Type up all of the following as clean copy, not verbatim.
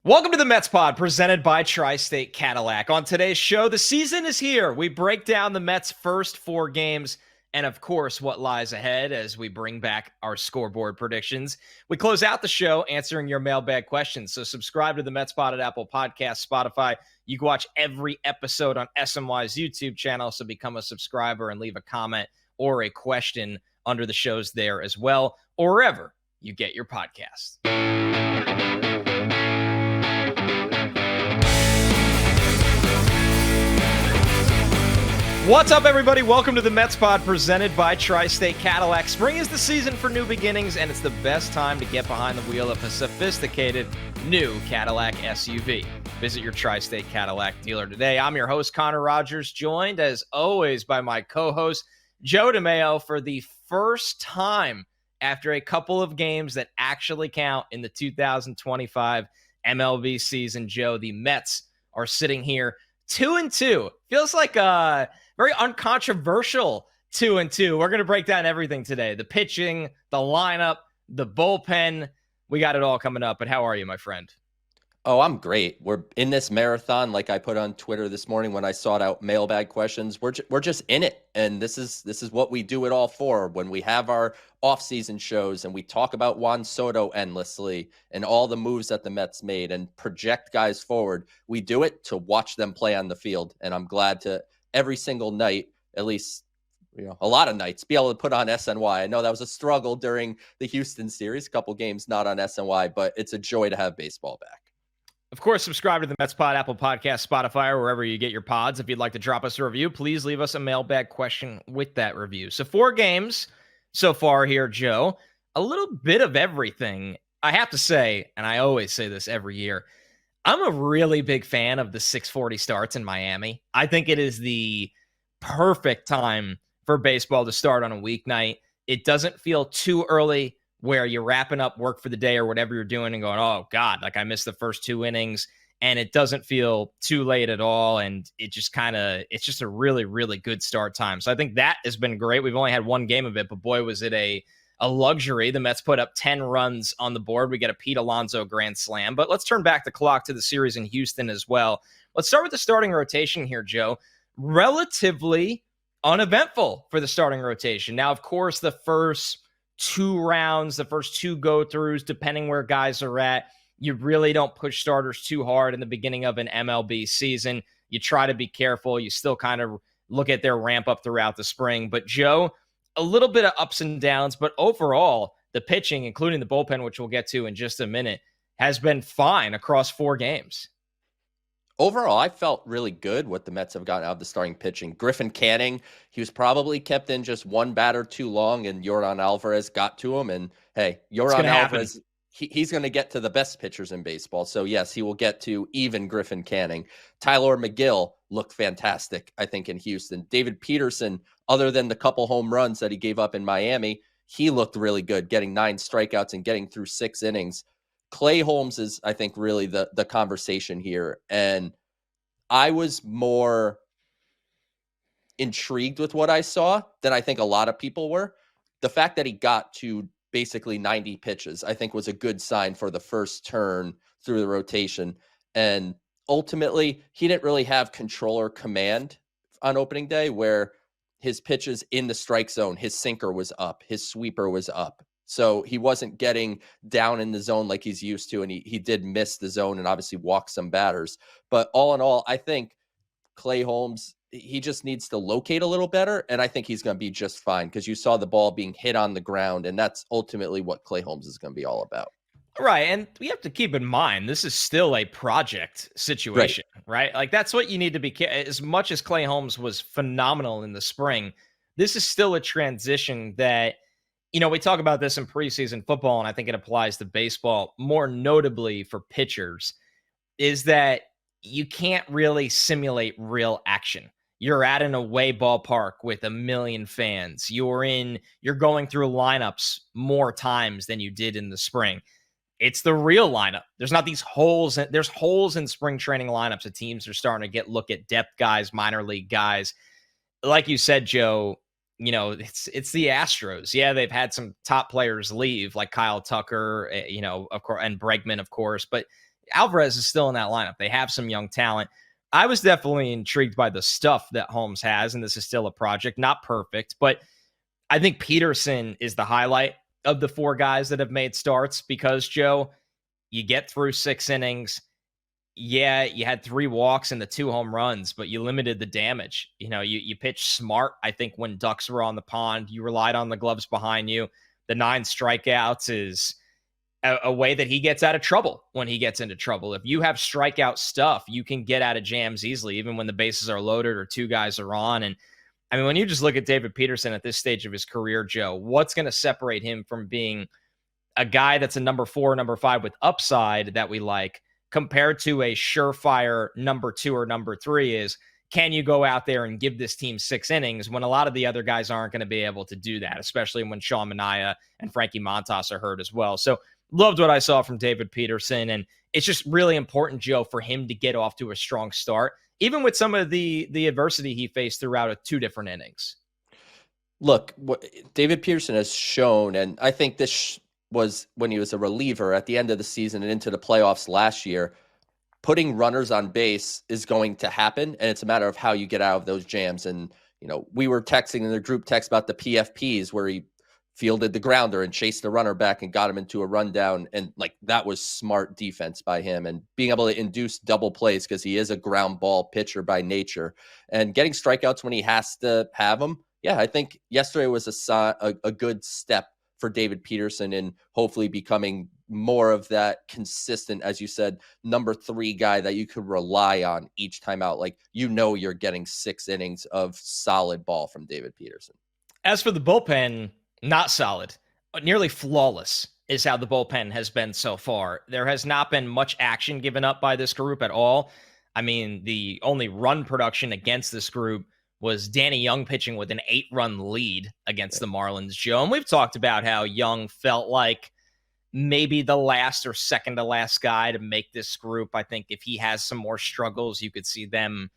Welcome to the Mets Pod, presented by Tri-State Cadillac. On today's show, the season is here. We break down the Mets' first 4 games and, of course, what lies ahead as we bring back our scoreboard predictions. We close out the show answering your mailbag questions. So subscribe to the Mets Pod at Apple Podcasts, Spotify. You can watch every episode on SMY's YouTube channel, so become a subscriber and leave a comment or a question under the shows there as well, or wherever you get your podcasts. What's up, everybody? Welcome to the Mets Pod, presented by Tri-State Cadillac. Spring is the season for new beginnings, and it's the best time to get behind the wheel of a sophisticated new Cadillac SUV. Visit your Tri-State Cadillac dealer today. I'm your host, Connor Rogers, joined, as always, by my co-host, Joe DeMayo, for the first time after a couple of games that actually count in the 2025 MLB season. Joe, the Mets are sitting here 2-2. Feels like a very uncontroversial 2-2. We're going to break down everything today. The pitching, the lineup, the bullpen. We got it all coming up. But how are you, my friend? Oh, I'm great. We're in this marathon, like I put on Twitter this morning when I sought out mailbag questions. We're just in it, and this is what we do it all for. When we have our off-season shows and we talk about Juan Soto endlessly and all the moves that the Mets made and project guys forward, we do it to watch them play on the field. And I'm glad to every single night, at least a lot of nights, be able to put on SNY. I know that was a struggle during the Houston series, a couple games not on SNY, but it's a joy to have baseball back. Of course, subscribe to the Mets Pod, Apple Podcasts, Spotify, or wherever you get your pods. If you'd like to drop us a review, please leave us a mailbag question with that review. So 4 games so far here, Joe. A little bit of everything. I have to say, and I always say this every year, I'm a really big fan of the 6:40 starts in Miami. I think it is the perfect time for baseball to start on a weeknight. It doesn't feel too early where you're wrapping up work for the day or whatever you're doing and going, oh, God, like I missed the first 2 innings. And it doesn't feel too late at all. And it just it's just a really, really good start time. So I think that has been great. We've only had 1 game of it, but boy, was it a luxury. The Mets put up 10 runs on the board. We get a Pete Alonso grand slam. But let's turn back the clock to the series in Houston as well. Let's start with the starting rotation here, Joe. Relatively uneventful for the starting rotation. Now, of course, the first 2 rounds, the first 2 go-throughs, depending where guys are at, you really don't push starters too hard in the beginning of an MLB season. You try to be careful. You still kind of look at their ramp up throughout the spring. But Joe, a little bit of ups and downs, but overall, the pitching, including the bullpen, which we'll get to in just a minute, has been fine across 4 games. Overall, I felt really good what the Mets have gotten out of the starting pitching. Griffin Canning, he was probably kept in just 1 batter too long, and Yordan Alvarez got to him. And hey, Yordan Alvarez, he's going to get to the best pitchers in baseball. So yes, he will get to even Griffin Canning. Tyler McGill looked fantastic, I think, in Houston. David Peterson, other than the couple home runs that he gave up in Miami, he looked really good, getting 9 strikeouts and getting through 6 innings. Clay Holmes is, I think, really the conversation here. And I was more intrigued with what I saw than I think a lot of people were. The fact that he got to basically 90 pitches, I think, was a good sign for the first turn through the rotation. And ultimately, he didn't really have control or command on opening day, where his pitches in the strike zone, his sinker was up, his sweeper was up. So he wasn't getting down in the zone like he's used to, and he did miss the zone and obviously walk some batters. But all in all, I think Clay Holmes, he just needs to locate a little better, and I think he's going to be just fine, because you saw the ball being hit on the ground, and that's ultimately what Clay Holmes is going to be all about. Right, and we have to keep in mind, this is still a project situation, right? Like, that's what you need to be, as much as Clay Holmes was phenomenal in the spring, this is still a transition that, we talk about this in preseason football, and I think it applies to baseball more notably for pitchers, is that you can't really simulate real action. You're at an away ballpark with 1 million fans. You're going through lineups more times than you did in the spring. It's the real lineup. There's not these holes. There's holes in spring training lineups that teams are starting to look at depth guys, minor league guys. Like you said, Joe, it's the Astros. Yeah, they've had some top players leave, like Kyle Tucker, of course, and Bregman, of course. But Alvarez is still in that lineup. They have some young talent. I was definitely intrigued by the stuff that Holmes has, and this is still a project, not perfect, but I think Peterson is the highlight of the four guys that have made starts because, Joe, you get through 6 innings. Yeah, you had 3 walks and the 2 home runs, but you limited the damage. You pitched smart. I think when ducks were on the pond, you relied on the gloves behind you. The 9 strikeouts is a way that he gets out of trouble when he gets into trouble. If you have strikeout stuff, you can get out of jams easily, even when the bases are loaded or 2 guys are on. And I mean, when you just look at David Peterson at this stage of his career, Joe, what's going to separate him from being a guy that's a number 4, number 5 with upside that we like compared to a surefire number 2 or number 3 is, can you go out there and give this team 6 innings when a lot of the other guys aren't going to be able to do that, especially when Sean Manaea and Frankie Montas are hurt as well. So loved what I saw from David Peterson. And it's just really important, Joe, for him to get off to a strong start, even with some of the adversity he faced throughout 2 different innings. Look, what David Peterson has shown, and I think this was when he was a reliever at the end of the season and into the playoffs last year, putting runners on base is going to happen. And it's a matter of how you get out of those jams. And, we were texting in the group text about the PFPs where he fielded the grounder and chased the runner back and got him into a rundown. And that was smart defense by him and being able to induce double plays because he is a ground ball pitcher by nature and getting strikeouts when he has to have them. Yeah, I think yesterday was a good step for David Peterson in hopefully becoming more of that consistent, as you said, number 3 guy that you could rely on each time out. You're getting 6 innings of solid ball from David Peterson. As for the bullpen, not solid, nearly flawless is how the bullpen has been so far. There has not been much action given up by this group at all. I mean, the only run production against this group was Danny Young pitching with an 8-run lead against the Marlins, Joe. And we've talked about how Young felt like maybe the last or second to last guy to make this group. I think if he has some more struggles, you could see them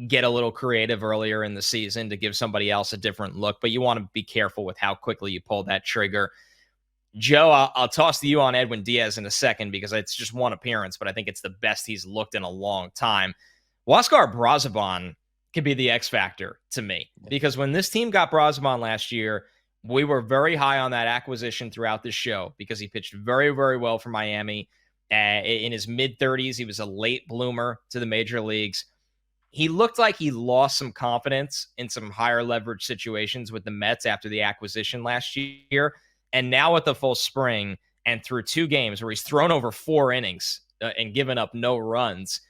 get a little creative earlier in the season to give somebody else a different look. But you want to be careful with how quickly you pull that trigger. Joe, I'll toss to you on Edwin Diaz in a second because it's just one appearance, but I think it's the best he's looked in a long time. Huascar Brazoban could be the X factor to me because when this team got Brazoban last year, we were very high on that acquisition throughout the show because he pitched very, very well for Miami. In his mid-30s, he was a late bloomer to the major leagues. He looked like he lost some confidence in some higher leverage situations with the Mets after the acquisition last year. And now with the full spring and through 2 games where he's thrown over 4 innings and given up no runs,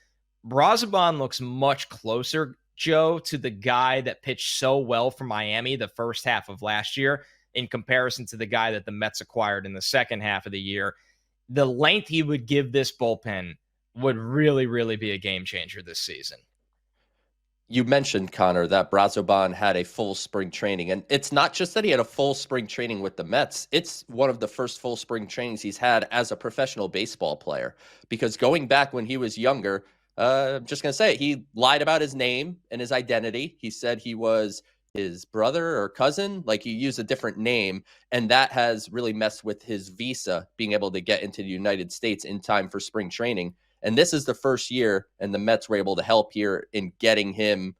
Brazoban looks much closer, Joe, to the guy that pitched so well for Miami the first half of last year in comparison to the guy that the Mets acquired in the second half of the year. The length he would give this bullpen would really, really be a game changer this season. You mentioned, Connor, that Brazoban had a full spring training. And it's not just that he had a full spring training with the Mets. It's one of the first full spring trainings he's had as a professional baseball player. Because going back when he was younger, I'm just going to say it, he lied about his name and his identity. He said he was his brother or cousin, he used a different name. And that has really messed with his visa, being able to get into the United States in time for spring training. And this is the first year, and the Mets were able to help here in getting him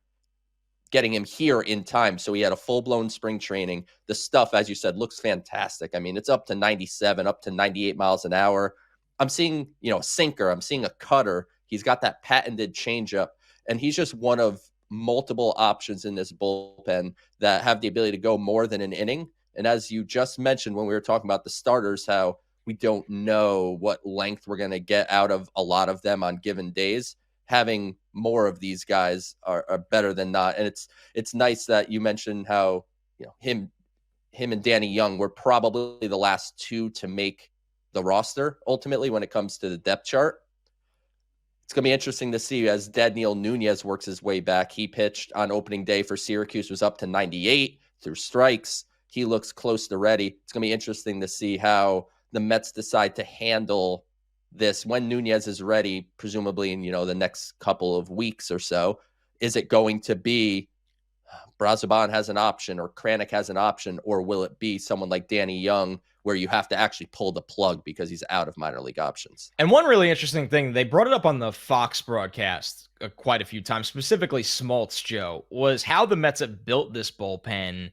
here in time. So he had a full-blown spring training. The stuff, as you said, looks fantastic. I mean, it's up to 97, up to 98 miles an hour. I'm seeing, a sinker. I'm seeing a cutter. He's got that patented changeup, and he's just one of multiple options in this bullpen that have the ability to go more than an inning. And as you just mentioned when we were talking about the starters, how we don't know what length we're going to get out of a lot of them on given days. Having more of these guys are better than not. And it's nice that you mentioned how him and Danny Young were probably the last 2 to make the roster ultimately when it comes to the depth chart. It's going to be interesting to see as Daniel Nunez works his way back. He pitched on opening day for Syracuse, was up to 98 through strikes. He looks close to ready. It's going to be interesting to see how the Mets decide to handle this when Nunez is ready, presumably in, the next couple of weeks or so. Is it going to be Brazoban has an option or Kranick has an option, or will it be someone like Danny Young where you have to actually pull the plug because he's out of minor league options? And one really interesting thing, they brought it up on the Fox broadcast quite a few times, specifically Smoltz, Joe, was how the Mets have built this bullpen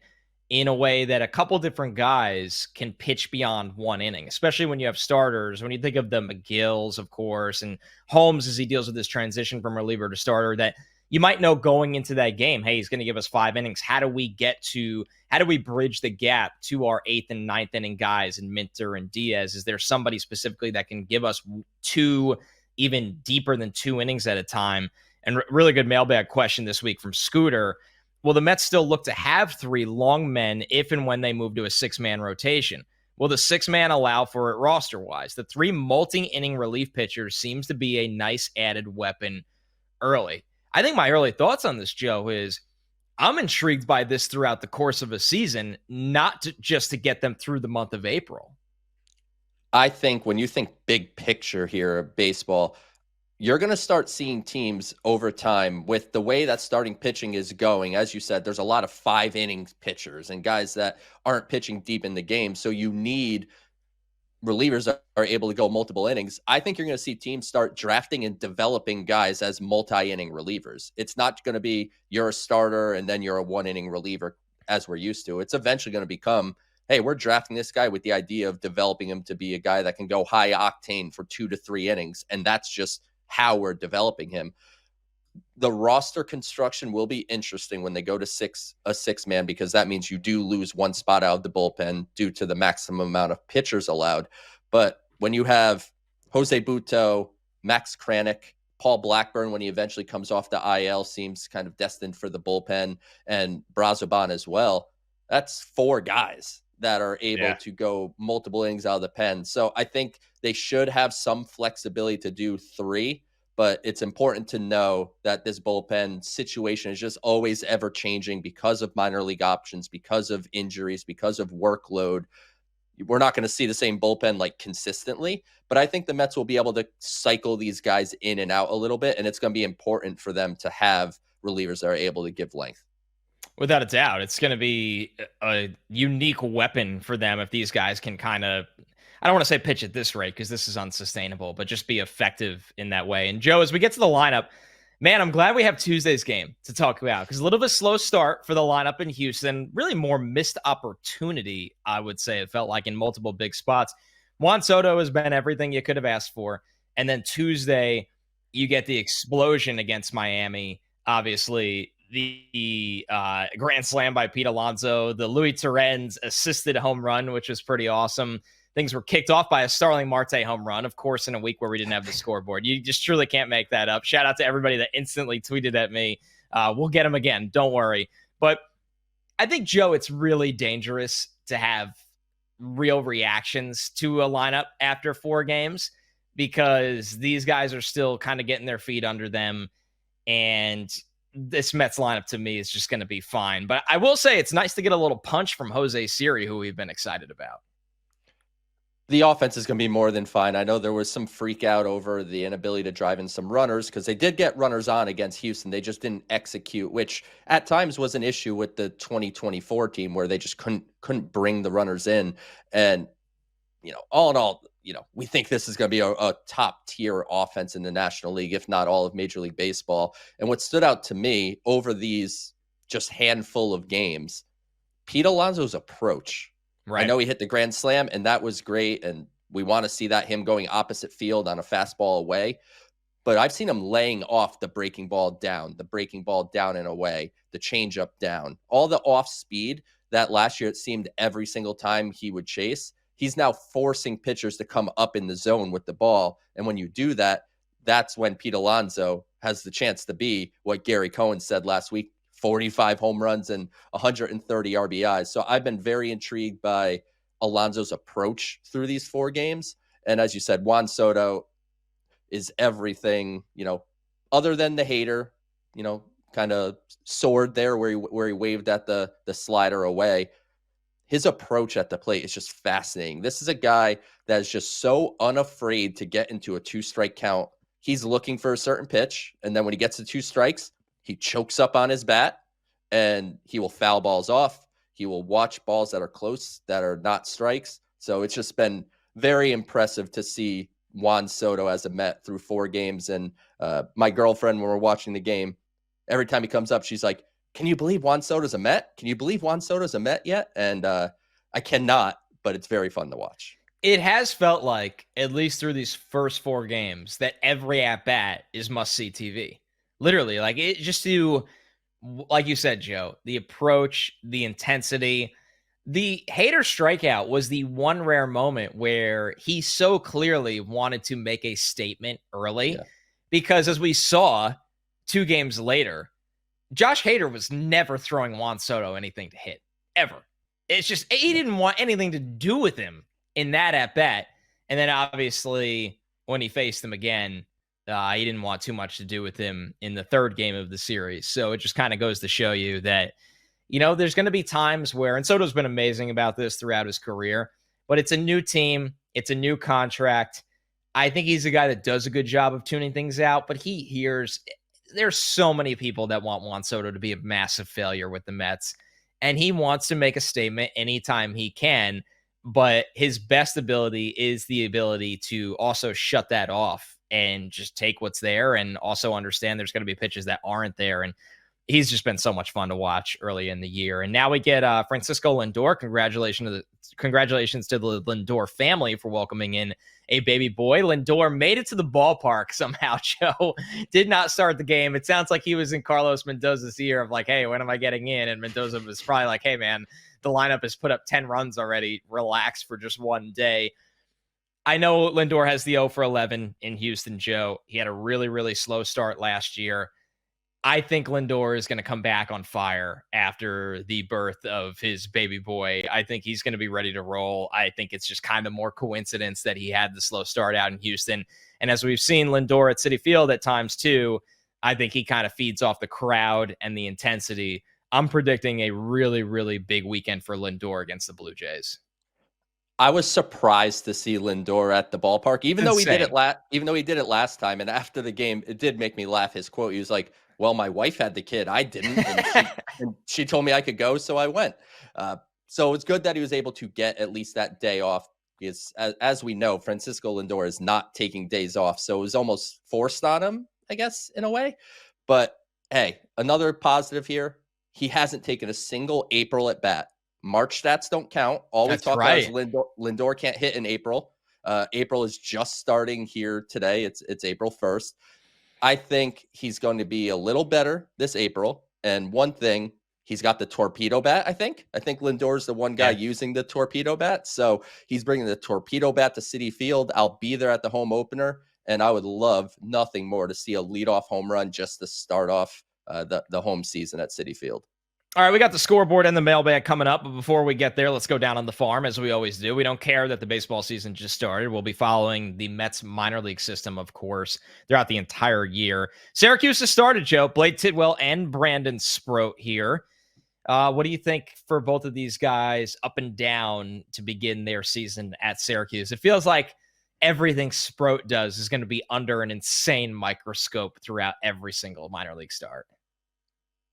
in a way that a couple different guys can pitch beyond one inning, especially when you have starters. When you think of the McGills, of course, and Holmes as he deals with this transition from reliever to starter, that you might know going into that game, hey, he's going to give us 5 innings. How do we bridge the gap to our 8th and 9th inning guys in Minter and Diaz? Is there somebody specifically that can give us 2, even deeper than 2 innings at a time? And really good mailbag question this week from Scooter. Will the Mets still look to have 3 long men if and when they move to a 6-man rotation? Will the 6-man allow for it roster-wise? The 3 multi-inning relief pitchers seems to be a nice added weapon early. I think my early thoughts on this, Joe, is I'm intrigued by this throughout the course of a season, not just to get them through the month of April. I think when you think big picture here of baseball, you're going to start seeing teams over time with the way that starting pitching is going. As you said, there's a lot of 5-inning pitchers and guys that aren't pitching deep in the game. So you need relievers that are able to go multiple innings. I think you're going to see teams start drafting and developing guys as multi-inning relievers. It's not going to be you're a starter and then you're a 1-inning reliever as we're used to. It's eventually going to become, hey, we're drafting this guy with the idea of developing him to be a guy that can go high octane for 2 to 3 innings. And that's just how we're developing him. The roster construction will be interesting when they go to a 6-man, because that means you do lose 1 spot out of the bullpen due to the maximum amount of pitchers allowed. But when you have Jose Butto, Max Kranick, Paul Blackburn, when he eventually comes off the IL, seems kind of destined for the bullpen, and Brazoban as well, that's 4 guys that are able to go multiple innings out of the pen. So I think they should have some flexibility to do 3. But it's important to know that this bullpen situation is just always ever changing because of minor league options, because of injuries, because of workload. We're not going to see the same bullpen like consistently, but I think the Mets will be able to cycle these guys in and out a little bit, and it's going to be important for them to have relievers that are able to give length. Without a doubt, it's going to be a unique weapon for them if these guys can kind of, I don't want to say pitch at this rate because this is unsustainable, but just be effective in that way. And Joe, as we get to the lineup, man, I'm glad we have Tuesday's game to talk about, because a little bit slow start for the lineup in Houston, really more missed opportunity, I would say. It felt like in multiple big spots. Juan Soto has been everything you could have asked for. And then Tuesday, you get the explosion against Miami. Obviously, the grand slam by Pete Alonso, the Luis Torrens assisted home run, which was pretty awesome. Things were kicked off by a Starling Marte home run, of course, in a week where we didn't have the scoreboard. You just truly can't make that up. Shout out to everybody that instantly tweeted at me. We'll get him again. Don't worry. But I think, Joe, it's really dangerous to have real reactions to a lineup after 4 games, because these guys are still kind of getting their feet under them. And this Mets lineup, to me, is just going to be fine. But I will say it's nice to get a little punch from Jose Siri, who we've been excited about. The offense is going to be more than fine. I know there was some freak out over the inability to drive in some runners, because they did get runners on against Houston. They just didn't execute, which at times was an issue with the 2024 team, where they just couldn't bring the runners in. And, all in all, we think this is going to be a top tier offense in the National League, if not all of Major League Baseball. And what stood out to me over these just handful of games, Pete Alonso's approach. Right. I know he hit the grand slam, and that was great, and we want to see that him going opposite field on a fastball away. But I've seen him laying off the breaking ball down and away, the changeup down, all the off speed that last year it seemed every single time he would chase. He's now forcing pitchers to come up in the zone with the ball, and when you do that, that's when Pete Alonso has the chance to be what Gary Cohen said last week: 45 home runs and 130 RBIs. So I've been very intrigued by Alonso's approach through these 4 games. And as you said, Juan Soto is everything, other than the hater, kind of sword there where he waved at the slider away. His approach at the plate is just fascinating. This is a guy that is just so unafraid to get into a 2-strike count. He's looking for a certain pitch, and then when he gets to 2 strikes, he chokes up on his bat, and he will foul balls off. He will watch balls that are close, that are not strikes. So it's just been very impressive to see Juan Soto as a Met through 4 games. And my girlfriend, when we're watching the game, every time he comes up, she's like, "Can you believe Juan Soto's a Met? Can you believe Juan Soto's a Met yet?" And I cannot, but it's very fun to watch. It has felt like, at least through these first 4 games, that every at-bat is must-see TV. Literally, like, it just to, like you said, Joe, the approach, the intensity. The Hader strikeout was the one rare moment where he so clearly wanted to make a statement early, because as we saw 2 games later, Josh Hader was never throwing Juan Soto anything to hit, ever. It's just, he didn't want anything to do with him in that at-bat. And then obviously when he faced him again, he didn't want too much to do with him in the 3rd game of the series. So it just kind of goes to show you that, you know, there's going to be times where, and Soto's been amazing about this throughout his career, but it's a new team. It's a new contract. I think he's a guy that does a good job of tuning things out, but he hears, there's so many people that want Juan Soto to be a massive failure with the Mets, and he wants to make a statement anytime he can, but his best ability is the ability to also shut that off and just take what's there, and also understand there's going to be pitches that aren't there. And he's just been so much fun to watch early in the year. And now we get Francisco Lindor. Congratulations to the Lindor family for welcoming in a baby boy. Lindor made it to the ballpark somehow, Joe. Did not start the game. It sounds like he was in Carlos Mendoza's ear of like, "Hey, when am I getting in?" And Mendoza was probably like, "Hey, man, the lineup has put up 10 runs already. Relax for just one day." I know Lindor has the 0 for 11 in Houston, Joe. He had a really, really slow start last year. I think Lindor is going to come back on fire after the birth of his baby boy. I think he's going to be ready to roll. I think it's just kind of more coincidence that he had the slow start out in Houston. And as we've seen Lindor at Citi Field at times too, I think he kind of feeds off the crowd and the intensity. I'm predicting a really, really big weekend for Lindor against the Blue Jays. I was surprised to see Lindor at the ballpark, even though he did it last time. And after the game, it did make me laugh. His quote, he was like, "Well, my wife had the kid, I didn't, and she told me I could go, so I went." So it's good that he was able to get at least that day off, because as we know, Francisco Lindor is not taking days off, so it was almost forced on him, I guess, in a way. But hey, another positive here: he hasn't taken a single April at bat. March stats don't count. All we talk about is Lindor can't hit in April. April is just starting here today. It's April 1st. I think he's going to be a little better this April. And one thing, he's got the torpedo bat, I think. I think Lindor's the one guy using the torpedo bat. So he's bringing the torpedo bat to Citi Field. I'll be there at the home opener. And I would love nothing more to see a leadoff home run just to start off the home season at Citi Field. All right, we got the scoreboard and the mailbag coming up, but before we get there, let's go down on the farm, as we always do. We don't care that the baseball season just started. We'll be following the Mets minor league system, of course, throughout the entire year. Syracuse has started, Joe. Blake Tidwell and Brandon Sproat here. What do you think for both of these guys up and down to begin their season at Syracuse? It feels like everything Sproat does is going to be under an insane microscope throughout every single minor league start.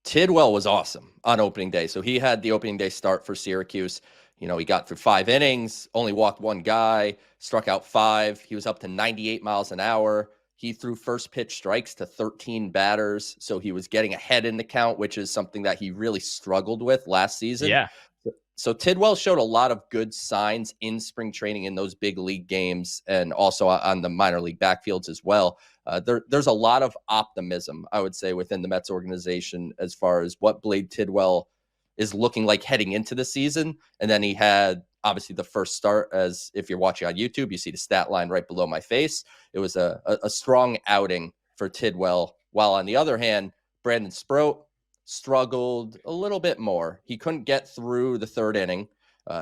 Tidwell was awesome on opening day. So he had the opening day start for Syracuse. You know, he got through 5 innings, only walked 1 guy, struck out 5. He was up to 98 miles an hour. He threw first pitch strikes to 13 batters. So he was getting ahead in the count, which is something that he really struggled with last season. Yeah. So Tidwell showed a lot of good signs in spring training in those big league games, and also on the minor league backfields as well. There's a lot of optimism, I would say, within the Mets organization as far as what Blake Tidwell is looking like heading into the season. And then he had obviously the first start, as if you're watching on YouTube, you see the stat line right below my face. It was a strong outing for Tidwell. While on the other hand, Brandon Sproat struggled a little bit more. He couldn't get through the 3rd inning.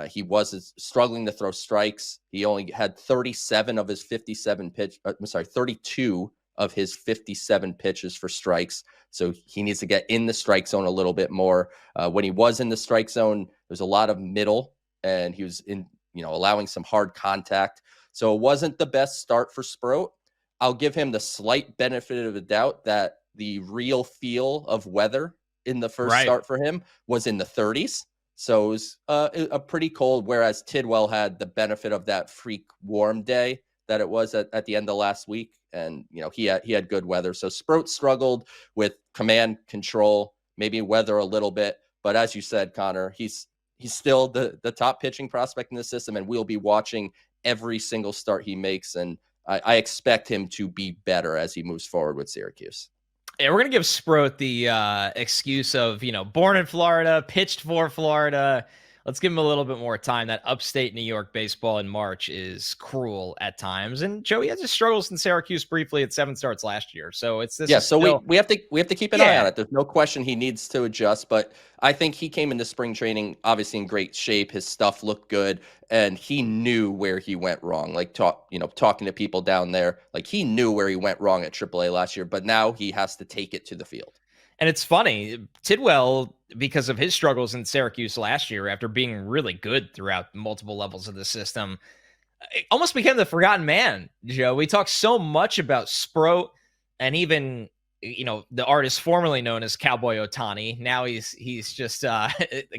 He was struggling to throw strikes. He only had 32 of his 57 pitches for strikes. So he needs to get in the strike zone a little bit more. When he was in the strike zone, there's a lot of middle, and he was allowing some hard contact. So it wasn't the best start for Sproat. I'll give him the slight benefit of the doubt that the real feel of weather in the first Right. start for him was in the 30s. So it was a pretty cold, whereas Tidwell had the benefit of that freak warm day that it was at the end of last week. And, he had good weather. So Sproat struggled with command control, maybe weather a little bit. But as you said, Connor, he's still the top pitching prospect in the system, and we'll be watching every single start he makes. And I expect him to be better as he moves forward with Syracuse. Yeah, we're going to give Sproat the excuse of, born in Florida, pitched for Florida. Let's give him a little bit more time. That upstate New York baseball in March is cruel at times. And Joey had his struggles in Syracuse briefly at 7 starts last year. So we have to keep an eye on it. There's no question he needs to adjust, but I think he came into spring training obviously in great shape. His stuff looked good, and he knew where he went wrong. Like talking to people down there, like he knew where he went wrong at AAA last year, but now he has to take it to the field. And it's funny, Tidwell, because of his struggles in Syracuse last year, after being really good throughout multiple levels of the system, it almost became the forgotten man, Joe. We talk so much about Sproat and even, the artist formerly known as Cowboy Ohtani. Now he's just a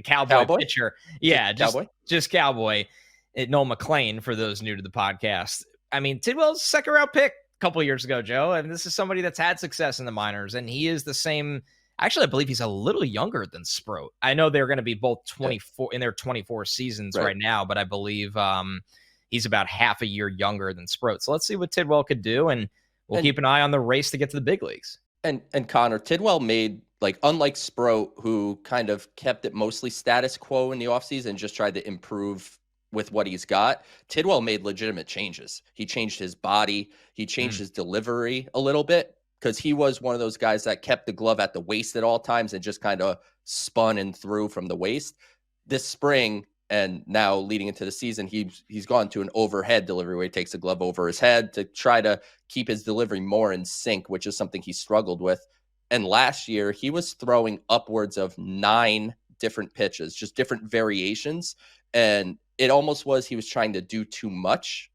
cowboy pitcher. Yeah, just Cowboy. Noel McLean, for those new to the podcast. I mean, Tidwell's second round pick couple of years ago, Joe, and this is somebody that's had success in the minors, and he is the same. Actually, I believe he's a little younger than Sproat. I know they're going to be both 24 in their 24 seasons right now, but I believe he's about half a year younger than Sproat. So let's see what Tidwell could do, and we'll keep an eye on the race to get to the big leagues. And Connor, Tidwell made, unlike Sproat, who kind of kept it mostly status quo in the offseason and just tried to improve with what he's got, Tidwell made legitimate changes. He changed his body. He changed his delivery a little bit, because he was one of those guys that kept the glove at the waist at all times and just kind of spun and threw from the waist. This spring, and now leading into the season, he's gone to an overhead delivery where he takes the glove over his head to try to keep his delivery more in sync, which is something he struggled with. And last year, he was throwing upwards of 9 different pitches, just different variations. And it almost was he was trying to do too much,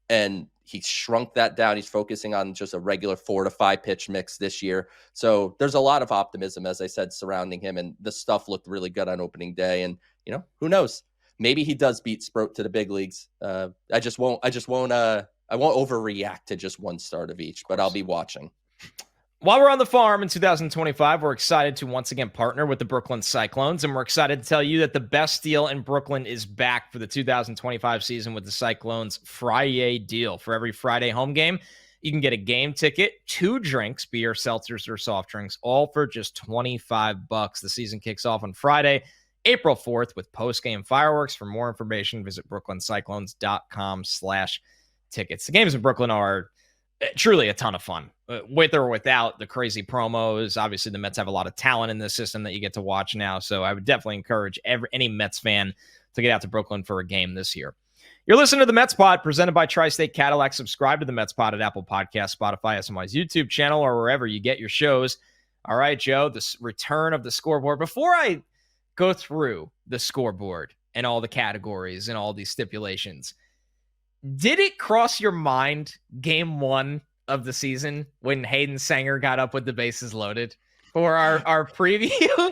and he shrunk that down. He's focusing on just a regular 4 to 5 pitch mix this year. So there's a lot of optimism, as I said, surrounding him, and the stuff looked really good on opening day. And who knows? Maybe he does beat Sproat to the big leagues. I won't overreact to just one start of each, but I'll be watching. While we're on the farm in 2025, we're excited to once again partner with the Brooklyn Cyclones, and we're excited to tell you that the best deal in Brooklyn is back for the 2025 season with the Cyclones Friday deal. For every Friday home game, you can get a game ticket, 2 drinks, beer, seltzers, or soft drinks, all for just $25. The season kicks off on Friday, April 4th, with post-game fireworks. For more information, visit brooklyncyclones.com/tickets. The games in Brooklyn are truly a ton of fun, with or without the crazy promos. Obviously, the Mets have a lot of talent in this system that you get to watch now, so I would definitely encourage any Mets fan to get out to Brooklyn for a game this year. You're listening to the Mets Pod, presented by Tri-State Cadillac. Subscribe to the Mets Pod at Apple Podcasts, Spotify, SMY's YouTube channel, or wherever you get your shows. All right, Joe, the return of the scoreboard. Before I go through the scoreboard and all the categories and all these stipulations, did it cross your mind game 1 of the season when Hayden Sanger got up with the bases loaded for our preview?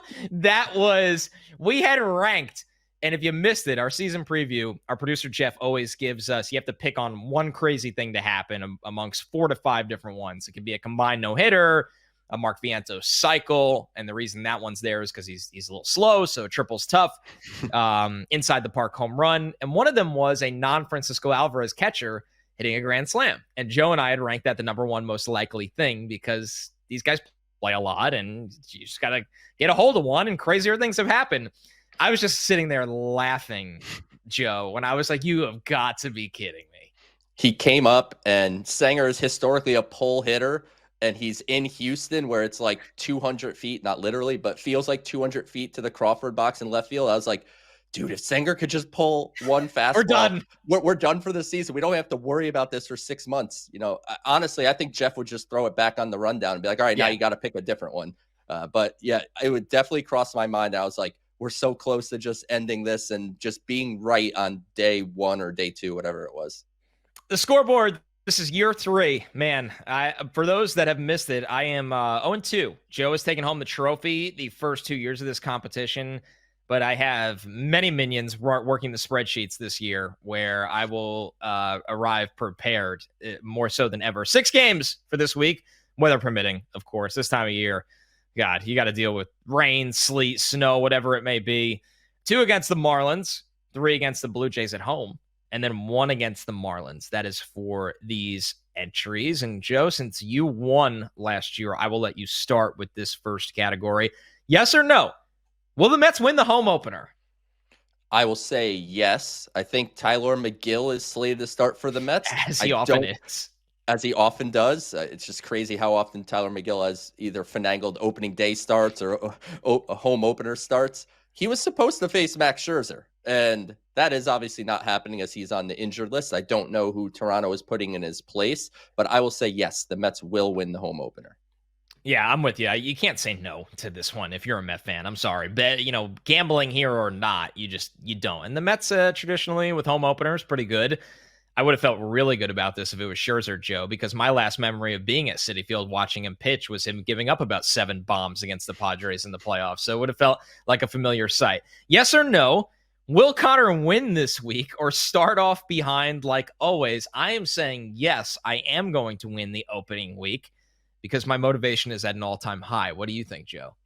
We had ranked, and if you missed it, our season preview, our producer Jeff always gives us, you have to pick on one crazy thing to happen amongst 4 to 5 different ones. It could be a combined no-hitter, a Mark Vientos cycle, and the reason that one's there is because he's a little slow, so triple's tough. Inside the park home run, and one of them was a non-Francisco Alvarez catcher hitting a grand slam. And Joe and I had ranked that the number 1 most likely thing, because these guys play a lot, and you just gotta get a hold of one, and crazier things have happened. I was just sitting there laughing, Joe, when I was like, "You have got to be kidding me!" He came up, and Sanger is historically a pull hitter. And he's in Houston, where it's like 200 feet, not literally, but feels like 200 feet to the Crawford box in left field. I was like, dude, if Sanger could just pull one fastball, we're done. We're done for the season. We don't have to worry about this for 6 months. Honestly, I think Jeff would just throw it back on the rundown and be like, all right, now you got to pick a different one. But yeah, it would definitely cross my mind. I was like, we're so close to just ending this and just being right on day 1 or day 2, whatever it was. The scoreboard This is year 3, man. For those that have missed it, I am 0-2. Joe has taken home the trophy the first 2 years of this competition, but I have many minions working the spreadsheets this year where I will arrive prepared more so than ever. 6 games for this week, weather permitting, of course. This time of year, God, you got to deal with rain, sleet, snow, whatever it may be. 2 against the Marlins, 3 against the Blue Jays at home, and then 1 against the Marlins. That is for these entries. And Joe, since you won last year, I will let you start with this first category. Yes or no? Will the Mets win the home opener? I will say yes. I think Tyler McGill is slated to start for the Mets. As he often is. As he often does. It's just crazy how often Tyler McGill has either finagled opening day starts or a home opener starts. He was supposed to face Max Scherzer, and that is obviously not happening as he's on the injured list. I don't know who Toronto is putting in his place, but I will say yes, the Mets will win the home opener. Yeah, I'm with you. You can't say no to this one if you're a Met fan. I'm sorry. But, gambling here or not, you don't. And the Mets traditionally with home openers, pretty good. I would have felt really good about this if it was Scherzer, Joe, because my last memory of being at Citi Field watching him pitch was him giving up about 7 bombs against the Padres in the playoffs. So it would have felt like a familiar sight. Yes or no? Will Connor win this week or start off behind like always? I am saying yes, I am going to win the opening week because my motivation is at an all-time high. What do you think, Joe?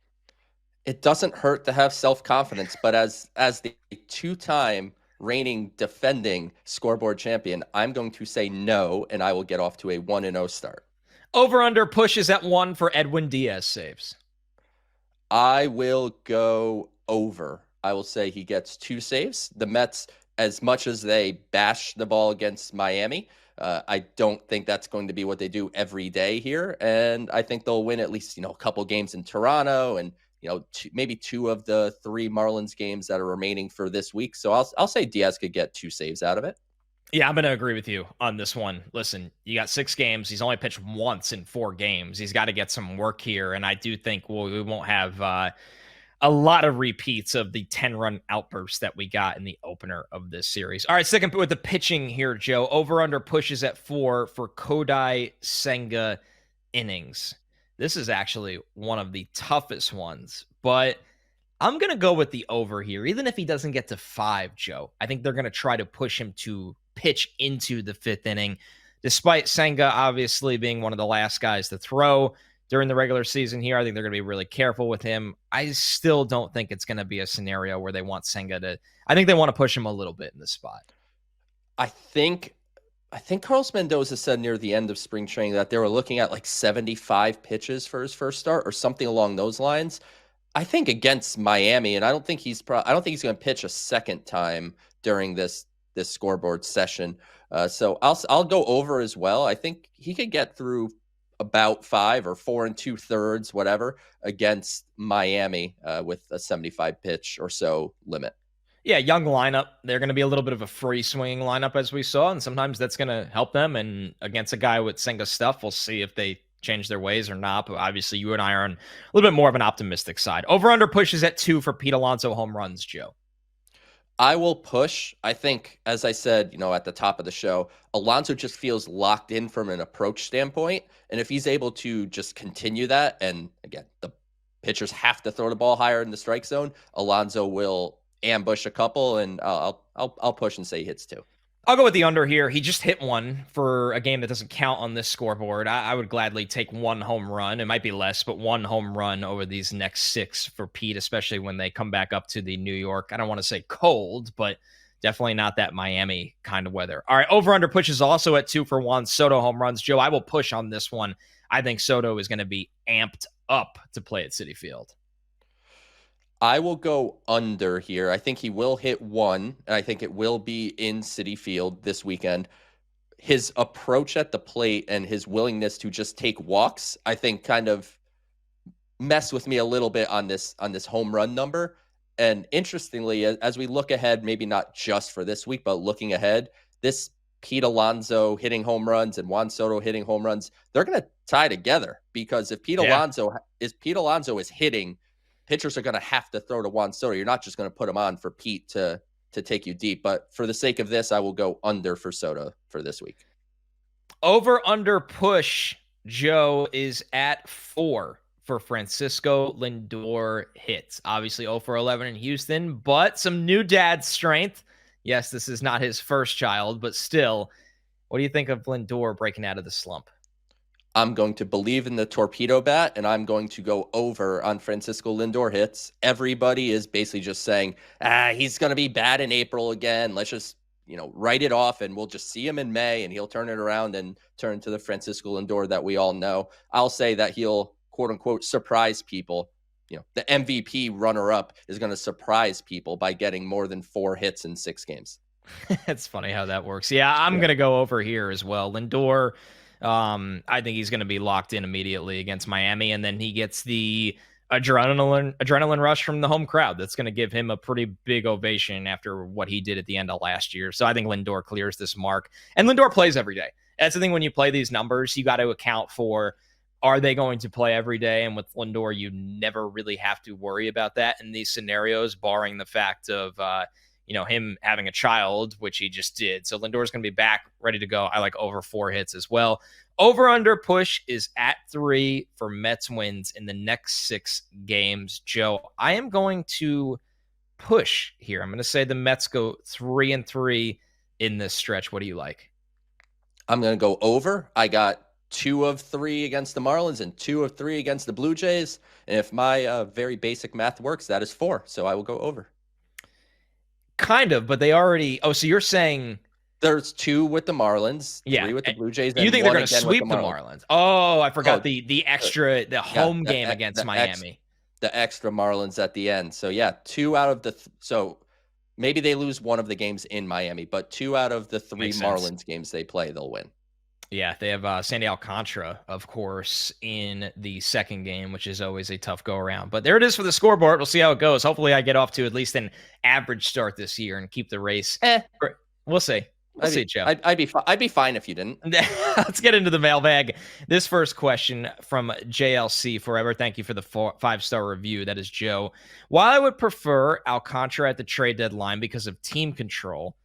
It doesn't hurt to have self-confidence, but as the 2-time reigning defending scoreboard champion, I'm going to say no, and I will get off to a 1-0 start. Over-under pushes at 1 for Edwin Diaz saves. I will go over. I will say he gets 2 saves. The Mets, as much as they bash the ball against Miami, I don't think that's going to be what they do every day here. And I think they'll win at least, a couple games in Toronto and, maybe 2 of the 3 Marlins games that are remaining for this week. So I'll say Diaz could get 2 saves out of it. Yeah, I'm going to agree with you on this one. Listen, you got 6 games. He's only pitched once in 4 games. He's got to get some work here. And I do think we won't have a lot of repeats of the 10-run outburst that we got in the opener of this series. All right, second with the pitching here, Joe. Over-under pushes at 4 for Kodai Senga innings. This is actually one of the toughest ones, but I'm going to go with the over here. Even if he doesn't get to 5, Joe, I think they're going to try to push him to pitch into the 5th inning, despite Senga obviously being one of the last guys to throw during the regular season here. I think they're going to be really careful with him. I still don't think it's going to be a scenario where they want Senga to, I think they want to push him a little bit in this spot. I think Carlos Mendoza said near the end of spring training that they were looking at like 75 pitches for his first start or something along those lines. I think against Miami, and I don't think he's going to pitch a second time during this scoreboard session. So I'll go over as well. I think he could get through about 5 or 4 2/3, whatever, against Miami with a 75 pitch or so limit. Yeah, young lineup. They're going to be a little bit of a free swinging lineup as we saw, and sometimes that's going to help them. And against a guy with Senga stuff, we'll see if they change their ways or not. But obviously, you and I are on a little bit more of an optimistic side. Over-under pushes at 2 for Pete Alonso home runs, Joe. I will push. I think, as I said, at the top of the show, Alonso just feels locked in from an approach standpoint. And if he's able to just continue that, and again, the pitchers have to throw the ball higher in the strike zone, Alonso will ambush a couple, and I'll push and say he hits 2. I'll go with the under here. He just hit one for a game that doesn't count on this scoreboard. I would gladly take 1 home run. It might be less, but 1 home run over these next 6 for Pete, especially when they come back up to the New York. I don't want to say cold, but definitely not that Miami kind of weather. All right, over-under pushes also at 2 for Juan Soto home runs. Joe, I will push on this one. I think Soto is going to be amped up to play at Citi Field. I will go under here. I think he will hit 1, and I think it will be in Citi Field this weekend. His approach at the plate and his willingness to just take walks, I think, kind of mess with me a little bit on this home run number. And interestingly, as we look ahead, maybe not just for this week, but looking ahead, this Pete Alonso hitting home runs and Juan Soto hitting home runs, they're going to tie together, because if Pete Alonso is hitting, pitchers are going to have to throw to Juan Soto. You're not just going to put him on for Pete to take you deep. But for the sake of this, I will go under for Soto for this week. Over under push, Joe, is at 4 for Francisco Lindor hits. Obviously 0 for 11 in Houston, but some new dad strength. Yes, this is not his first child, but still, what do you think of Lindor breaking out of the slump? I'm going to believe in the torpedo bat, and I'm going to go over on Francisco Lindor hits. Everybody is basically just saying, he's going to be bad in April again. Let's just, write it off, and we'll just see him in May, and he'll turn it around and turn to the Francisco Lindor that we all know. I'll say that he'll, quote unquote, surprise people. The MVP runner-up is going to surprise people by getting more than 4 hits in 6 games. It's funny how that works. Yeah, I'm going to go over here as well. Lindor, I think he's going to be locked in immediately against Miami, and then he gets the adrenaline rush from the home crowd. That's going to give him a pretty big ovation after what he did at the end of last year. So I think Lindor clears this mark, and Lindor plays every day. That's the thing when you play these numbers, you got to account for, are they going to play every day? And with Lindor, you never really have to worry about that in these scenarios, barring the fact of, him having a child, which he just did. So Lindor's going to be back, ready to go. I like over 4 hits as well. Over under push is at 3 for Mets wins in the next 6 games. Joe, I am going to push here. I'm going to say the Mets go 3-3 in this stretch. What do you like? I'm going to go over. I got 2 of 3 against the Marlins and 2 of 3 against the Blue Jays. And if my very basic math works, that is 4. So I will go over. Kind of, but they already... Oh, so you're saying... There's 2 with the Marlins, 3 with the Blue Jays. You think they're going to sweep the Marlins? Oh, I forgot the extra, the home game against Miami. The extra Marlins at the end. So, 2 out of the... So, maybe they lose 1 of the games in Miami, but 2 out of the 3 Marlins games they play, they'll win. Yeah, they have Sandy Alcantara, of course, in the second game, which is always a tough go-around. But there it is for the scoreboard. We'll see how it goes. Hopefully I get off to at least an average start this year and keep the race. We'll see. We'll see, Joe. I'd be fine if you didn't. Let's get into the mailbag. This first question from JLC Forever. Thank you for the 5-star review. That is Joe. While I would prefer Alcantara at the trade deadline because of team control,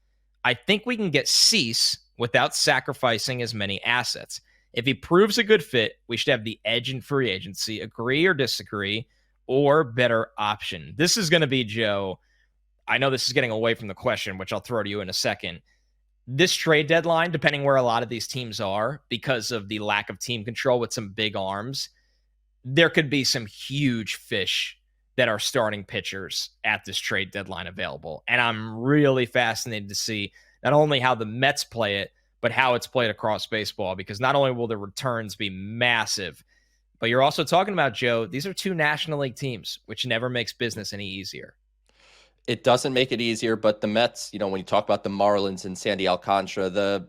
I think we can get Cease without sacrificing as many assets. If he proves a good fit, we should have the edge in free agency. Agree or disagree, or better option? This is going to be, Joe, I know this is getting away from the question, which I'll throw to you in a second. This trade deadline, depending where a lot of these teams are, because of the lack of team control with some big arms, there could be some huge fish that are starting pitchers at this trade deadline available. And I'm really fascinated to see not only how the Mets play it, but how it's played across baseball, because not only will the returns be massive, but you're also talking about, Joe, these are 2 National League teams, which never makes business any easier. It doesn't make it easier, but the Mets, when you talk about the Marlins and Sandy Alcantara, the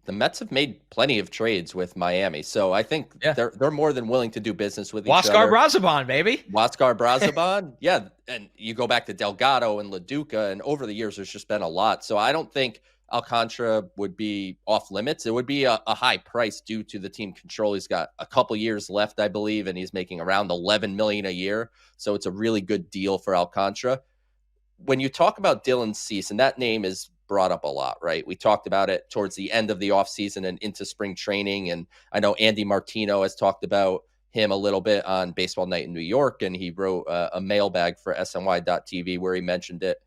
Mets have made plenty of trades with Miami. So I think they're more than willing to do business with each other. Huascar Brazoban, baby. Huascar Brazoban. Yeah. And you go back to Delgado and LaDuca, and over the years, there's just been a lot. So I don't think Alcantara would be off limits. It would be a high price due to the team control. He's got a couple years left, I believe, and he's making around $11 million a year. So it's a really good deal for Alcantara. When you talk about Dylan Cease, and that name is brought up a lot, right? We talked about it towards the end of the offseason and into spring training. And I know Andy Martino has talked about him a little bit on Baseball Night in New York, and he wrote a mailbag for SNY.TV where he mentioned it.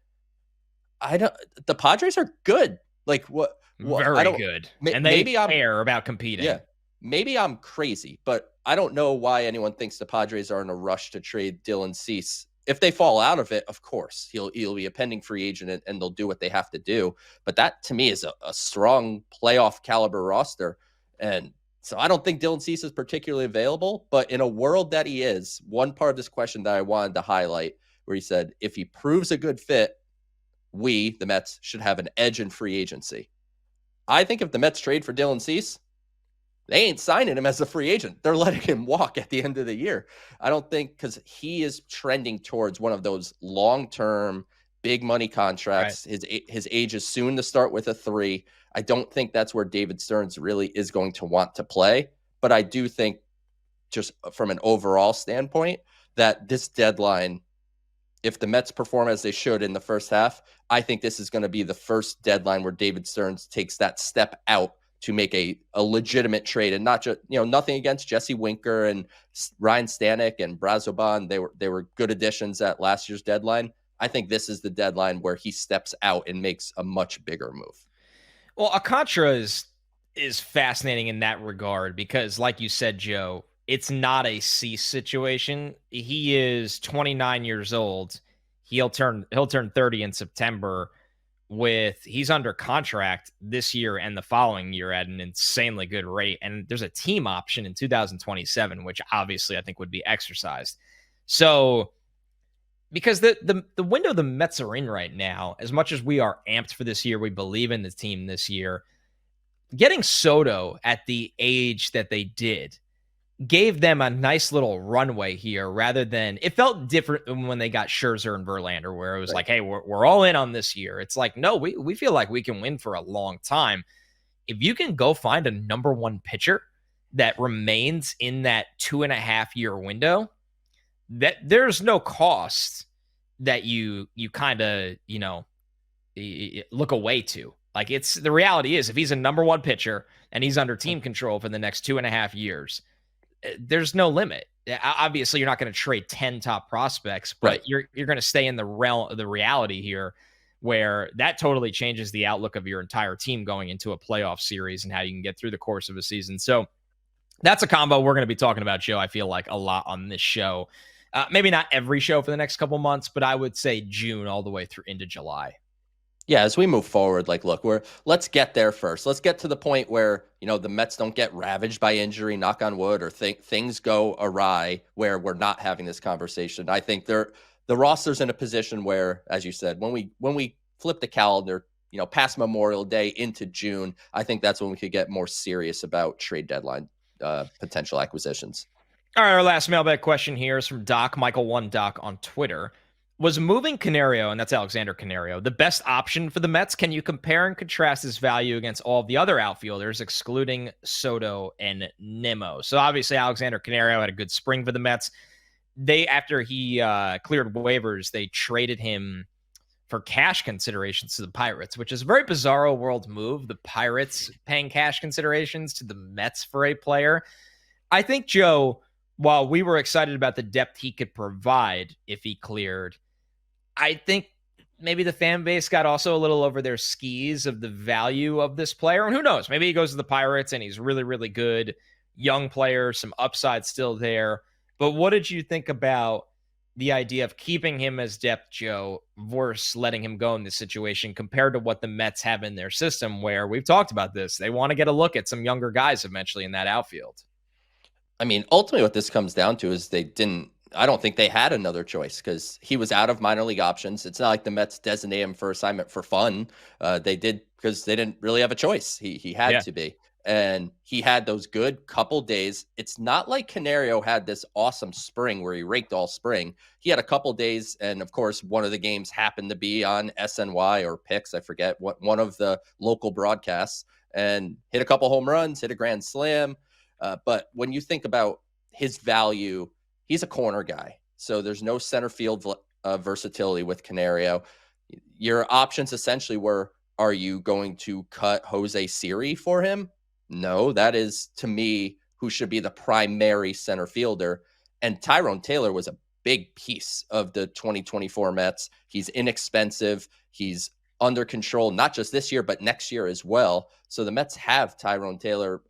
The Padres are good. Like what? Very good. And they care about competing. Yeah. Maybe I'm crazy, but I don't know why anyone thinks the Padres are in a rush to trade Dylan Cease. If they fall out of it, of course, he'll be a pending free agent and they'll do what they have to do. But that, to me, is a strong playoff caliber roster. And so I don't think Dylan Cease is particularly available. But in a world that he is, one part of this question that I wanted to highlight, where he said, if he proves a good fit, we, the Mets, should have an edge in free agency. I think if the Mets trade for Dylan Cease, they ain't signing him as a free agent. They're letting him walk at the end of the year. I don't think, because he is trending towards one of those long-term, big money contracts. Right. His age is soon to start with a 3. I don't think that's where David Stearns really is going to want to play. But I do think, just from an overall standpoint, that this deadline, if the Mets perform as they should in the first half, I think this is going to be the first deadline where David Stearns takes that step out to make a legitimate trade, and not just, nothing against Jesse Winker and Ryan Stanek and Brazoban. They were good additions at last year's deadline. I think this is the deadline where he steps out and makes a much bigger move. Well, Alcantara is fascinating in that regard because, like you said, Joe, it's not a Cease situation. He is 29 years old. He'll turn 30 in September. He's under contract this year and the following year at an insanely good rate. And there's a team option in 2027, which obviously I think would be exercised. So because the window the Mets are in right now, as much as we are amped for this year, we believe in the team this year, getting Soto at the age that they did gave them a nice little runway here, rather than, it felt different when they got Scherzer and Verlander, where it was like, hey, we're all in on this year. It's like, no, we feel like we can win for a long time. If you can go find a number one pitcher that remains in that 2.5 year window, that there's no cost that you kind of, look away to. Like, it's the reality is, if he's a number one pitcher and he's under team control for the next 2.5 years, there's no limit. Obviously, you're not going to trade 10 top prospects, but right. You're going to stay in the realm of the reality here, where that totally changes the outlook of your entire team going into a playoff series and how you can get through the course of a season. So that's a combo we're going to be talking about, Joe, I feel like, a lot on this show. Maybe not every show for the next couple months, but I would say June all the way through into July. Yeah, as we move forward, look, let's get there first. Let's get to the point where, the Mets don't get ravaged by injury, knock on wood, or things go awry where we're not having this conversation. I think the roster's in a position where, as you said, when we flip the calendar, past Memorial Day into June, I think that's when we could get more serious about trade deadline potential acquisitions. All right, our last mailbag question here is from Michael1Doc on Twitter. Was moving Canario, and that's Alexander Canario, the best option for the Mets? Can you compare and contrast his value against all of the other outfielders, excluding Soto and Nimmo? So obviously Alexander Canario had a good spring for the Mets. After he cleared waivers, they traded him for cash considerations to the Pirates, which is a very bizarro world move. The Pirates paying cash considerations to the Mets for a player. I think, Joe, while we were excited about the depth he could provide if he cleared, I think maybe the fan base got also a little over their skis of the value of this player. And who knows, maybe he goes to the Pirates and he's really, really good, young player, some upside still there. But what did you think about the idea of keeping him as depth, Joe, versus letting him go in this situation compared to what the Mets have in their system, where we've talked about this? They want to get a look at some younger guys eventually in that outfield. I mean, ultimately what this comes down to is I don't think they had another choice, because he was out of minor league options. It's not like the Mets designate him for assignment for fun. They did because they didn't really have a choice. He had to be. And he had those good couple days. It's not like Canario had this awesome spring where he raked all spring. He had a couple days, and of course, one of the games happened to be on SNY or Pix, I forget, one of the local broadcasts, and hit a couple home runs, hit a grand slam. But when you think about his value, he's a corner guy. So there's no center field versatility with Canario. Your options essentially were, are you going to cut Jose Siri for him? No, that is, to me, who should be the primary center fielder. And Tyrone Taylor was a big piece of the 2024 Mets. He's inexpensive. He's under control, not just this year, but next year as well. So the Mets have Tyrone Taylor,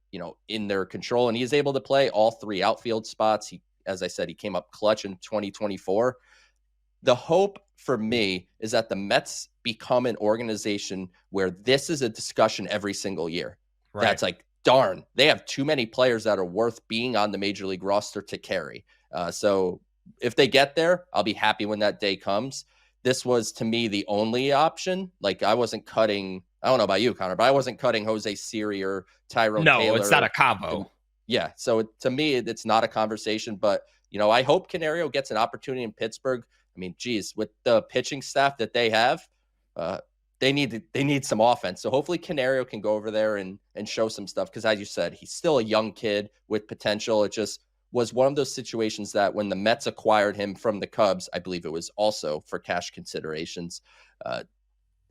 in their control, and he is able to play all three outfield spots. As I said, he came up clutch in 2024. The hope for me is that the Mets become an organization where this is a discussion every single year. Right. That's like, darn, they have too many players that are worth being on the major league roster to carry. So if they get there, I'll be happy when that day comes. This was, to me, the only option. Like, I wasn't cutting, I don't know about you, Connor, but I wasn't cutting Jose Siri or Tyrone Taylor. No, it's not a combo. Yeah. So to me, it's not a conversation, but I hope Canario gets an opportunity in Pittsburgh. I mean, geez, with the pitching staff that they have, they need some offense. So hopefully Canario can go over there and show some stuff. Because as you said, he's still a young kid with potential. It just was one of those situations that when the Mets acquired him from the Cubs, I believe it was also for cash considerations.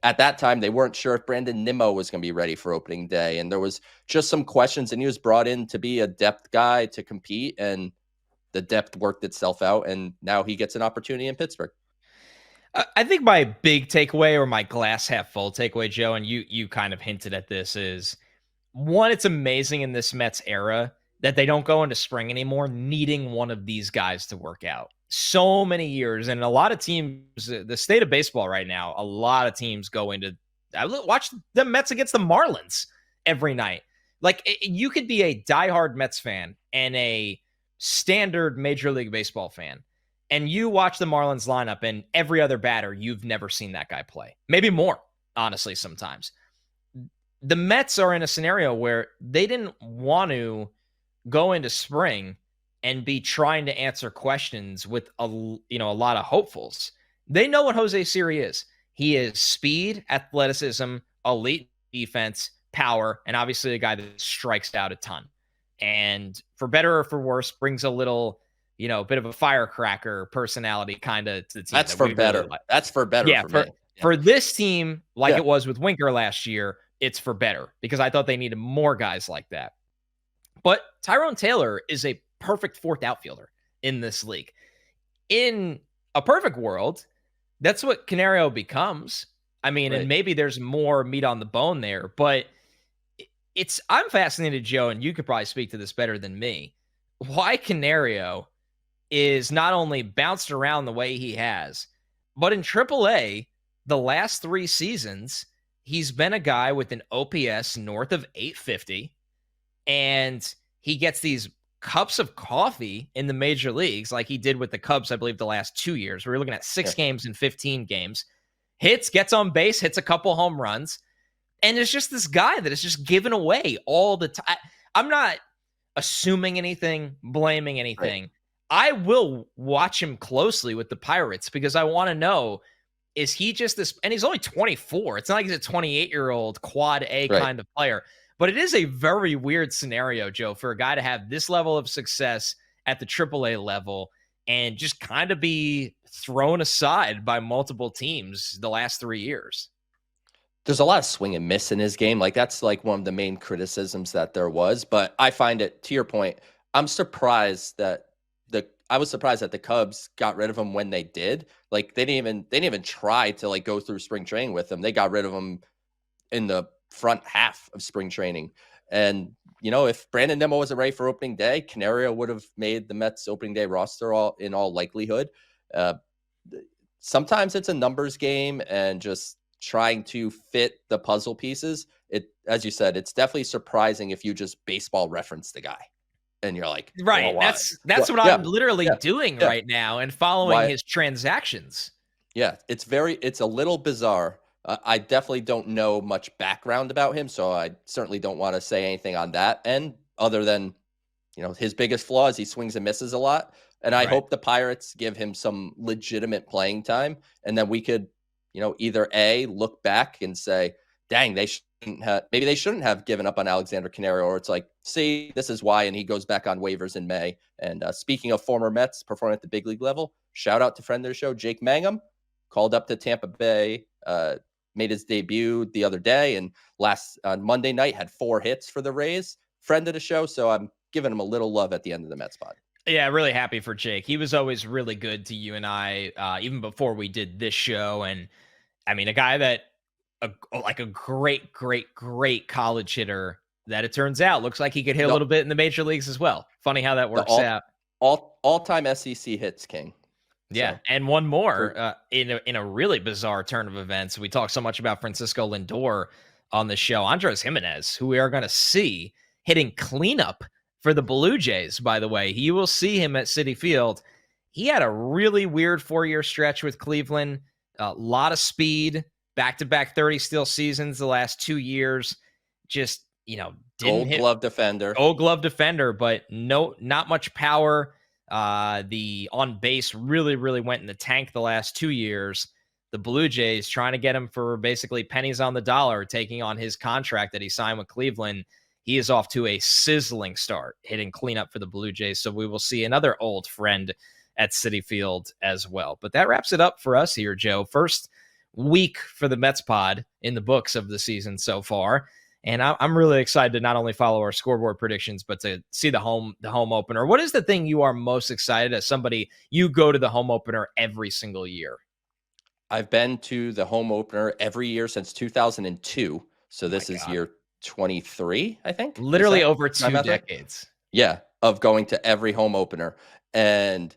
at that time, they weren't sure if Brandon Nimmo was going to be ready for opening day. And there was just some questions, and he was brought in to be a depth guy to compete. And the depth worked itself out. And now he gets an opportunity in Pittsburgh. I think my big takeaway, or my glass half full takeaway, Joe, and you kind of hinted at this, is one, it's amazing in this Mets era that they don't go into spring anymore needing one of these guys to work out. So many years, and a lot of teams, the state of baseball right now, a lot of teams go into, I watch the Mets against the Marlins every night. Like, you could be a diehard Mets fan and a standard Major League Baseball fan, and you watch the Marlins lineup, and every other batter, you've never seen that guy play. Maybe more, honestly, sometimes. The Mets are in a scenario where they didn't want to go into spring and be trying to answer questions with a lot of hopefuls. They know what Jose Siri is. He is speed, athleticism, elite defense, power, and obviously a guy that strikes out a ton. And for better or for worse, brings a little, bit of a firecracker personality kind of to the team. That's for better. Really like. That's for better. Yeah, for me. For this team, it was with Winker last year, it's for better, because I thought they needed more guys like that. But Tyrone Taylor is a perfect fourth outfielder in this league. In a perfect world, that's what Canario becomes. I mean, right. And maybe there's more meat on the bone there, but I'm fascinated, Joe, and you could probably speak to this better than me, why Canario is not only bounced around the way he has, but in AAA, the last 3 seasons, he's been a guy with an OPS north of 850, and he gets these cups of coffee in the major leagues like he did with the Cubs, I believe, the last 2 years. We're looking at 6 games and 15 games. Hits, gets on base, hits a couple home runs. And it's just this guy that is just given away all the time. I'm not assuming anything, blaming anything. Right. I will watch him closely with the Pirates because I want to know, is he just this? And he's only 24. It's not like he's a 28-year-old quad A kind of player. But it is a very weird scenario, Joe, for a guy to have this level of success at the AAA level and just kind of be thrown aside by multiple teams the last 3 years. There's a lot of swing and miss in his game. Like, that's like one of the main criticisms that there was. But I find it, to your point, I'm surprised that I was surprised that the Cubs got rid of him when they did. Like, they didn't even try to like go through spring training with him. They got rid of him in the front half of spring training. And, if Brandon Nimmo wasn't ready for opening day, Canario would have made the Mets opening day roster in all likelihood. Sometimes it's a numbers game and just trying to fit the puzzle pieces. As you said, it's definitely surprising if you just baseball reference the guy and you're like, right. Oh, that's what I'm literally doing right now and following his transactions. Yeah. It's a little bizarre. I definitely don't know much background about him, so I certainly don't want to say anything on that end other than, his biggest flaw is he swings and misses a lot. And I hope the Pirates give him some legitimate playing time, and then we could, either A, look back and say, dang, maybe they shouldn't have given up on Alexander Canario, or it's like, see, this is why, and he goes back on waivers in May. And speaking of former Mets performing at the big league level, shout out to friend of the show, Jake Mangum, called up to Tampa Bay, made his debut the other day, and on Monday night had 4 hits for the Rays. Friend of the show, so I'm giving him a little love at the end of the Mets pod. Yeah, really happy for Jake. He was always really good to you and I, even before we did this show. And I mean, a guy that like a great college hitter that it turns out looks like he could hit a little bit in the major leagues as well. Funny how that works out. All-time SEC hits king. Yeah, so, and one more in a really bizarre turn of events. We talked so much about Francisco Lindor on the show. Andres Gimenez, who we are going to see hitting cleanup for the Blue Jays, by the way. You will see him at Citi Field. He had a really weird 4-year stretch with Cleveland. A lot of speed, back-to-back 30 steal seasons the last 2 years. Just, Gold Glove defender, but not much power. The on base really went in the tank the last 2 years. The Blue Jays trying to get him for basically pennies on the dollar, taking on his contract that he signed with Cleveland. He is off to a sizzling start, hitting cleanup for the Blue Jays. So we will see another old friend at Citi Field as well. But that wraps it up for us here, Joe. First, week for the Mets pod in the books of the season so far. And I'm really excited to not only follow our scoreboard predictions, but to see the home opener. What is the thing you are most excited as somebody you go to the home opener every single year? I've been to the home opener every year since 2002. So this is year 23, I think. Literally over 2 decades. Yeah, of going to every home opener. And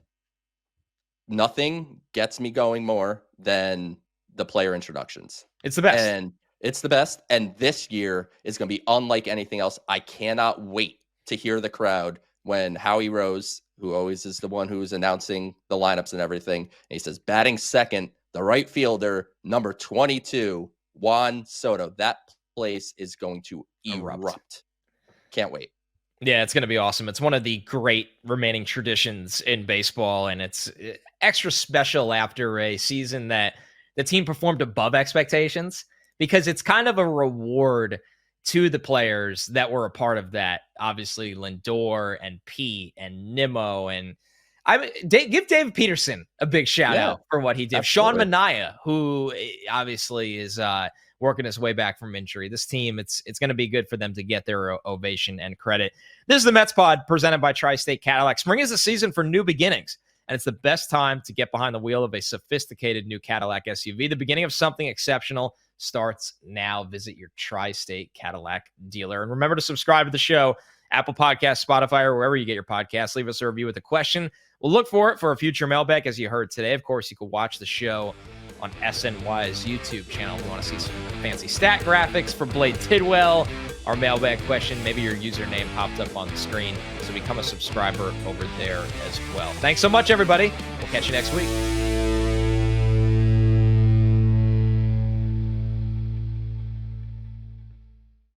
nothing gets me going more than the player introductions. It's the best. And it's the best. And this year is going to be unlike anything else. I cannot wait to hear the crowd when Howie Rose, who always is the one who's announcing the lineups and everything, and he says, batting second, the right fielder, number 22, Juan Soto. That place is going to erupt. Can't wait. Yeah, it's going to be awesome. It's one of the great remaining traditions in baseball, and it's extra special after a season that the team performed above expectations, because it's kind of a reward to the players that were a part of that. Obviously, Lindor and Pete and Nimmo, and give David Peterson a big shout out for what he did. Absolutely. Sean Manaea, who obviously is working his way back from injury. This team, it's going to be good for them to get their ovation and credit. This is the Mets Pod presented by Tri-State Cadillac. Spring is the season for new beginnings, and it's the best time to get behind the wheel of a sophisticated new Cadillac SUV. The beginning of something exceptional starts now. Visit your Tri-State Cadillac dealer. And remember to subscribe to the show, Apple Podcasts, Spotify, or wherever you get your podcasts. Leave us a review with a question. We'll look for it for a future mailbag, as you heard today. Of course, you can watch the show on SNY's YouTube channel. If you want to see some fancy stat graphics for Blade Tidwell, our mailbag question, maybe your username popped up on the screen. So become a subscriber over there as well. Thanks so much, everybody. We'll catch you next week.